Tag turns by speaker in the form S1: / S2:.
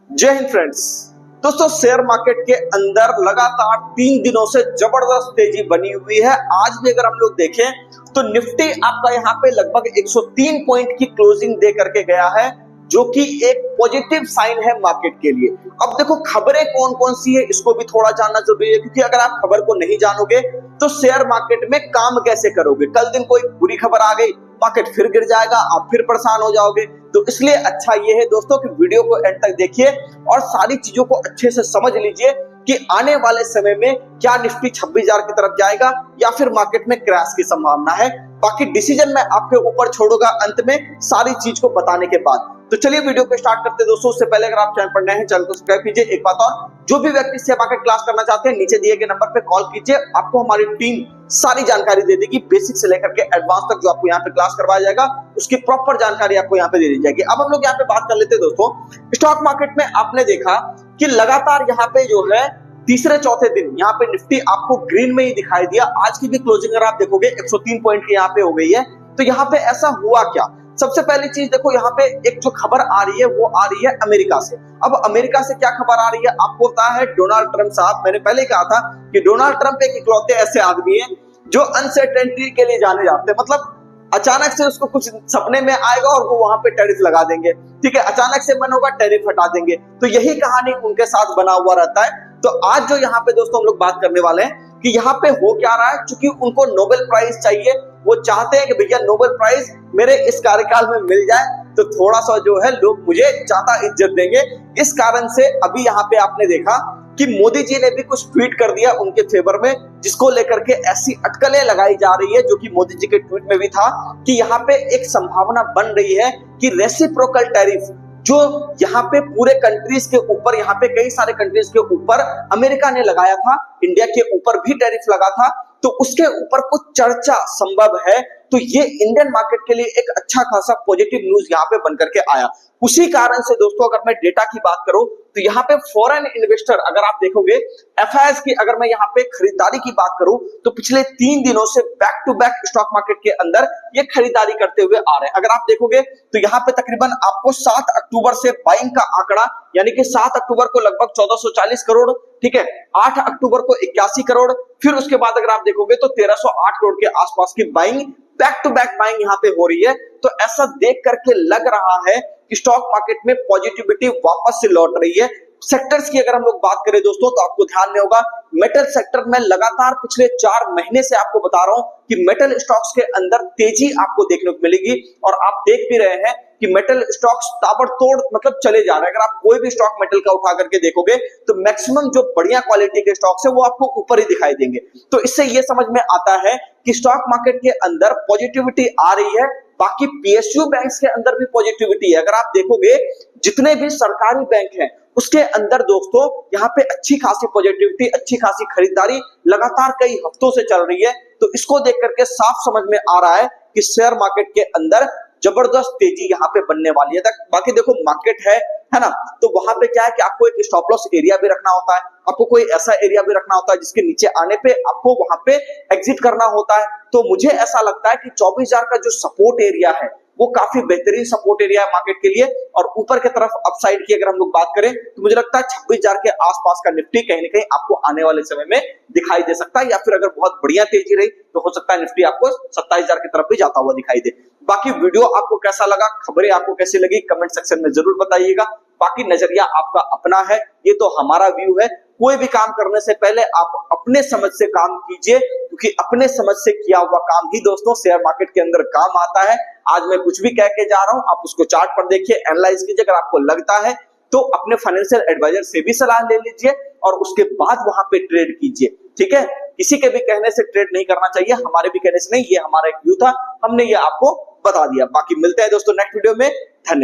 S1: जय हिंद फ्रेंड्स। दोस्तों, share market के अंदर लगातार 3 दिनों से जबरदस्त तेजी बनी हुई है। आज भी अगर हम लोग देखें तो निफ्टी आपका यहाँ पे लगभग 103 पॉइंट की क्लोजिंग दे करके गया है, जो कि एक पॉजिटिव साइन है मार्केट के लिए। अब देखो, खबरें कौन कौन सी है इसको भी थोड़ा जानना जरूरी है, क्योंकि अगर आप खबर को नहीं जानोगे तो शेयर मार्केट में काम कैसे करोगे। कल दिन कोई बुरी खबर आ गई, मार्केट फिर गिर जाएगा, आप फिर परेशान हो जाओगे। तो इसलिए अच्छा ये है दोस्तों कि वीडियो को एंड तक देखिए और सारी चीजों को अच्छे से समझ लीजिए कि आने वाले समय में क्या निफ्टी 26,000 की तरफ जाएगा या फिर मार्केट में क्रैश की संभावना है। बाकी डिसीजन मैं आपके ऊपर छोड़ूंगा अंत में, सारी चीज को बताने के बाद। तो चलिए वीडियो को स्टार्ट करते हैं दोस्तों। उससे पहले अगर आप चैनल पर नए हैं, चैनल को सब्सक्राइब कीजिए। एक बात और, जो भी व्यक्ति शेयर मार्केट क्लास करना चाहते हैं, नीचे दिए गए नंबर पे कॉल कीजिए। आपको हमारी टीम सारी जानकारी दे देगी, बेसिक से लेकर के एडवांस तक जो आपको यहाँ पे क्लास करवाया जाएगा, उसकी प्रॉपर जानकारी आपको यहाँ पे दे दी जाएगी। अब हम लोग यहाँ पे बात कर लेते हैं दोस्तों। स्टॉक मार्केट में आपने देखा कि लगातार यहाँ पे जो है तीसरे चौथे दिन यहाँ पे निफ्टी आपको ग्रीन में ही दिखाई दिया। आज की भी क्लोजिंग अगर आप देखोगे 103 पॉइंट की यहाँ पे हो गई है। तो यहाँ पे ऐसा हुआ क्या? सबसे पहली चीज देखो, यहाँ पे एक जो खबर आ रही है वो आ रही है अमेरिका से। अब अमेरिका से क्या खबर आ रही है आपको पता है? डोनाल्ड ट्रंप साहब, मैंने पहले कहा था कि डोनाल्ड ट्रंप एक इकलौते ऐसे आदमी है जो अनसर्टेनिटी के लिए जाने जाते हैं। मतलब अचानक से उसको कुछ सपने में आएगा और वो वहां पे टैरिफ लगा देंगे, ठीक है। अचानक से मन होगा, टैरिफ हटा देंगे। तो यही कहानी उनके साथ बना हुआ रहता है। तो आज जो यहाँ पे दोस्तों हम लोग बात करने वाले हैं कि यहाँ पे हो क्या रहा है, क्योंकि उनको नोबेल प्राइज चाहिए। वो चाहते हैं कि भैया नोबेल प्राइज मेरे इस कार्यकाल में मिल जाए, तो थोड़ा सा जो है लोग मुझे ज्यादा इज्जत देंगे। इस कारण से अभी यहाँ पे आपने देखा कि मोदी जी ने भी कुछ ट्वीट कर दिया उनके फेवर में, जिसको लेकर के ऐसी अटकलें लगाई जा रही है, जो कि मोदी जी के ट्वीट में भी था कि यहाँ पे एक संभावना बन रही है कि रेसिप्रोकल टैरिफ जो यहाँ पे पूरे कंट्रीज के ऊपर, यहाँ पे कई सारे कंट्रीज के ऊपर अमेरिका ने लगाया था, इंडिया के ऊपर भी टैरिफ लगा था, तो उसके ऊपर कुछ चर्चा संभव है। तो ये इंडियन मार्केट के लिए एक अच्छा खासा पॉजिटिव न्यूज यहाँ पे बनकर के आया। उसी कारण से दोस्तों, अगर मैं डेटा की बात करूं तो यहाँ पे फॉरेन इन्वेस्टर, अगर आप देखोगे एफआईआई की, अगर मैं यहाँ पे खरीदारी की बात करूं तो पिछले 3 दिनों से back to back stock market के अंदर ये खरीदारी करते हुए आ रहे हैं। अगर आप देखोगे तो यहाँ पे तकरीबन आपको 7 अक्टूबर से बाइंग का आंकड़ा, यानी कि 7 अक्टूबर को लगभग 1440 करोड़, ठीक है, 8 अक्टूबर को 81 करोड़, फिर उसके बाद अगर आप देखोगे तो 1308 करोड़ के आसपास की buying, back to back buying यहाँ पे हो रही है। तो ऐसा देख करके लग रहा है कि स्टॉक मार्केट में पॉजिटिविटी वापस से लौट रही है। सेक्टर्स की अगर हम लोग बात करें दोस्तों, तो आपको ध्यान में होगा मेटल सेक्टर में लगातार पिछले 4 महीने से आपको बता रहा हूं कि मेटल स्टॉक्स के अंदर तेजी आपको देखने को मिलेगी। और आप देख भी रहे हैं कि मेटल स्टॉक्स ताबड़तोड़ मतलब चले जा रहे हैं। अगर आप कोई भी स्टॉक मेटल का उठा करके देखोगे तो मैक्सिमम जो बढ़िया क्वालिटी के स्टॉक्स है वो आपको ऊपर ही दिखाई देंगे। तो इससे ये समझ में आता है कि स्टॉक मार्केट के अंदर पॉजिटिविटी आ रही है। बाकी पीएसयू बैंक्स के अंदर भी पॉजिटिविटी है। अगर आप देखोगे जितने भी सरकारी बैंक हैं उसके अंदर दोस्तों यहाँ पे अच्छी खासी पॉजिटिविटी, अच्छी खासी खरीदारी लगातार कई हफ्तों से चल रही है। तो इसको देख करके साफ समझ में आ रहा है कि शेयर मार्केट के अंदर जबरदस्त तेजी यहाँ पे बनने वाली है। बाकी देखो, मार्केट है ना, तो वहां पे क्या है कि आपको एक स्टॉप लॉस एरिया भी रखना होता है, आपको कोई ऐसा एरिया भी रखना होता है जिसके नीचे आने पे आपको वहां पे एग्जिट करना होता है। तो मुझे ऐसा लगता है कि 24,000 का जो सपोर्ट एरिया है वो काफी बेहतरीन सपोर्ट एरिया है मार्केट के लिए। और ऊपर की तरफ अपसाइड की अगर हम लोग बात करें तो मुझे लगता है 26,000 के आसपास का निफ्टी कहीं ना कहीं आपको आने वाले समय में दिखाई दे सकता है, या फिर अगर बहुत बढ़िया तेजी रही तो हो सकता है निफ्टी आपको 27,000 की तरफ भी जाता हुआ दिखाई दे। बाकी वीडियो आपको कैसा लगा, खबरें आपको कैसी लगी, कमेंट सेक्शन में जरूर बताइएगा। बाकी नजरिया आपका अपना है, ये तो हमारा व्यू है। कोई भी काम करने से पहले आप अपने समझ से काम कीजिए, क्योंकि अपने समझ से किया हुआ काम ही दोस्तों शेयर मार्केट के अंदर काम आता है। आज मैं कुछ भी कह के जा रहा हूं, आप उसको चार्ट पर देखिए, एनालाइज कीजिए। अगर आपको लगता है तो अपने फाइनेंशियल एडवाइजर से भी सलाह ले लीजिए और उसके बाद वहां पे ट्रेड कीजिए, ठीक है। किसी के भी कहने से ट्रेड नहीं करना चाहिए, हमारे भी कहने से नहीं। ये हमारा एक व्यू था, हमने ये आपको बता दिया। बाकी मिलते हैं दोस्तों नेक्स्ट वीडियो में। धन्यवाद।